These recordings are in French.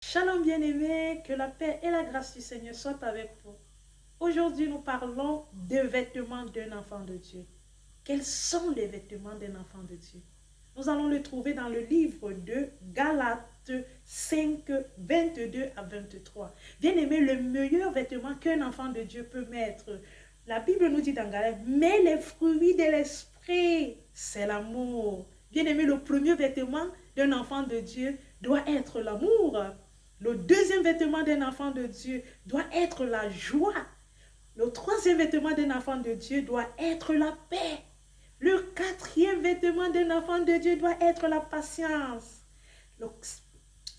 Shalom bien-aimés, que la paix et la grâce du Seigneur soient avec vous. Aujourd'hui, nous parlons des vêtements d'un enfant de Dieu. Quels sont les vêtements d'un enfant de Dieu? Nous allons le trouver dans le livre de Galates 5, 22 à 23. Bien-aimés, le meilleur vêtement qu'un enfant de Dieu peut mettre, la Bible nous dit dans Galates, mais les fruits de l'esprit, c'est l'amour. Bien-aimés, le premier vêtement d'un enfant de Dieu doit être l'amour. Le deuxième vêtement d'un enfant de Dieu doit être la joie. Le troisième vêtement d'un enfant de Dieu doit être la paix. Le quatrième vêtement d'un enfant de Dieu doit être la patience. Le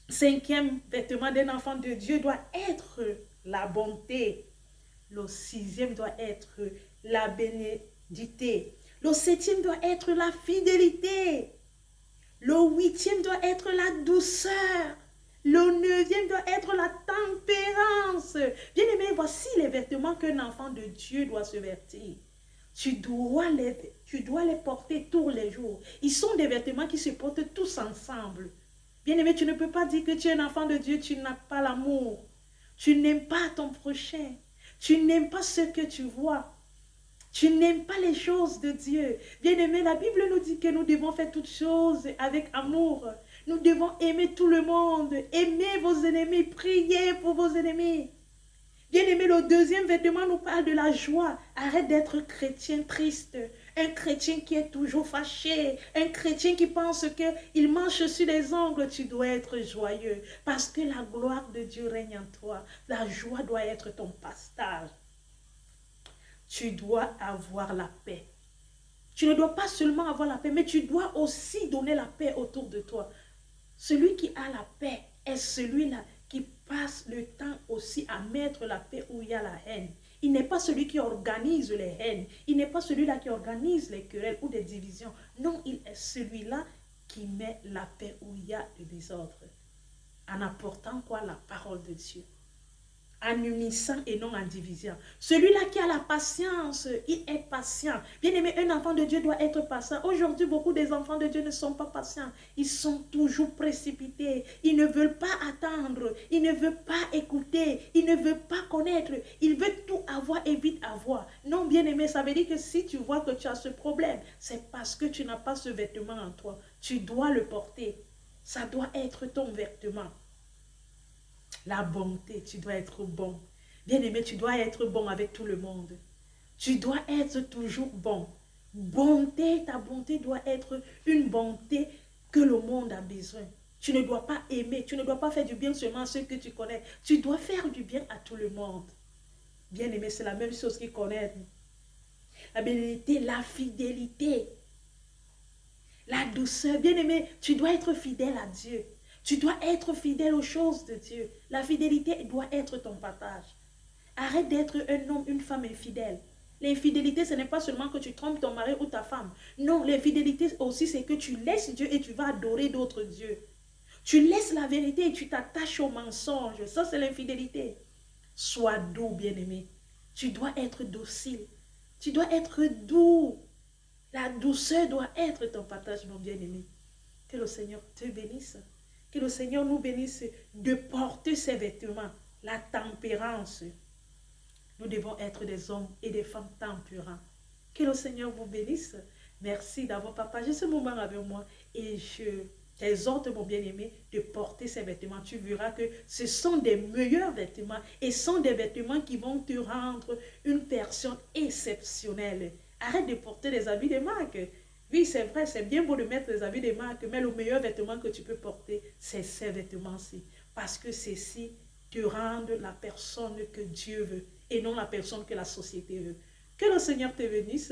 cinquième vêtement d'un enfant de Dieu doit être la bonté. Le sixième doit être la bénédicité. Le septième doit être la fidélité. Le huitième doit être la douceur. Le neuvième doit être la tempérance. Bien-aimé, voici les vêtements qu'un enfant de Dieu doit se vêtir. Tu dois les porter tous les jours. Ils sont des vêtements qui se portent tous ensemble. Bien-aimé, tu ne peux pas dire que tu es un enfant de Dieu, tu n'as pas l'amour. Tu n'aimes pas ton prochain. Tu n'aimes pas ce que tu vois. Tu n'aimes pas les choses de Dieu. Bien-aimé, la Bible nous dit que nous devons faire toutes choses avec amour. Nous devons aimer tout le monde. Aimez vos ennemis. Priez pour vos ennemis. Bien-aimé, le deuxième vêtement nous parle de la joie. Arrête d'être chrétien triste. Un chrétien qui est toujours fâché. Un chrétien qui pense qu'il marche sur les ongles. Tu dois être joyeux. Parce que la gloire de Dieu règne en toi. La joie doit être ton pastage. Tu dois avoir la paix. Tu ne dois pas seulement avoir la paix, mais tu dois aussi donner la paix autour de toi. Celui qui a la paix est celui-là qui passe le temps aussi à mettre la paix où il y a la haine. Il n'est pas celui qui organise les haines. Il n'est pas celui-là qui organise les querelles ou des divisions. Non, il est celui-là qui met la paix où il y a le désordre. En apportant quoi? La parole de Dieu. En unissant et non en division. Celui-là qui a la patience, il est patient. Bien aimé, un enfant de Dieu doit être patient. Aujourd'hui, beaucoup des enfants de Dieu ne sont pas patients. Ils sont toujours précipités. Ils ne veulent pas attendre. Ils ne veulent pas écouter. Ils ne veulent pas connaître. Ils veulent tout avoir et vite avoir. Non, bien aimé, ça veut dire que si tu vois que tu as ce problème, c'est parce que tu n'as pas ce vêtement en toi. Tu dois le porter. Ça doit être ton vêtement. La bonté, tu dois être bon. Bien-aimé, tu dois être bon avec tout le monde. Tu dois être toujours bon. Bonté, ta bonté doit être une bonté que le monde a besoin. Tu ne dois pas aimer, tu ne dois pas faire du bien seulement à ceux que tu connais. Tu dois faire du bien à tout le monde. Bien-aimé, c'est la même chose qu'ils connaissent. La bénédiction, la fidélité, la douceur. Bien-aimé, tu dois être fidèle à Dieu. Tu dois être fidèle aux choses de Dieu. La fidélité doit être ton partage. Arrête d'être un homme, une femme infidèle. L'infidélité, ce n'est pas seulement que tu trompes ton mari ou ta femme. Non, l'infidélité aussi, c'est que tu laisses Dieu et tu vas adorer d'autres dieux. Tu laisses la vérité et tu t'attaches au mensonge. Ça, c'est l'infidélité. Sois doux, bien-aimé. Tu dois être docile. Tu dois être doux. La douceur doit être ton partage, mon bien-aimé. Que le Seigneur te bénisse. Que le Seigneur nous bénisse de porter ses vêtements. La tempérance. Nous devons être des hommes et des femmes tempérants. Que le Seigneur vous bénisse. Merci d'avoir partagé ce moment avec moi. Et je t'exhorte, mon bien-aimé, de porter ces vêtements. Tu verras que ce sont des meilleurs vêtements et sont des vêtements qui vont te rendre une personne exceptionnelle. Arrête de porter des habits de marque. Oui, c'est vrai, c'est bien beau de mettre des habits de marque, mais le meilleur vêtement que tu peux porter, c'est ces vêtements-ci. Parce que ceux-ci te rendent la personne que Dieu veut et non la personne que la société veut. Que le Seigneur te bénisse.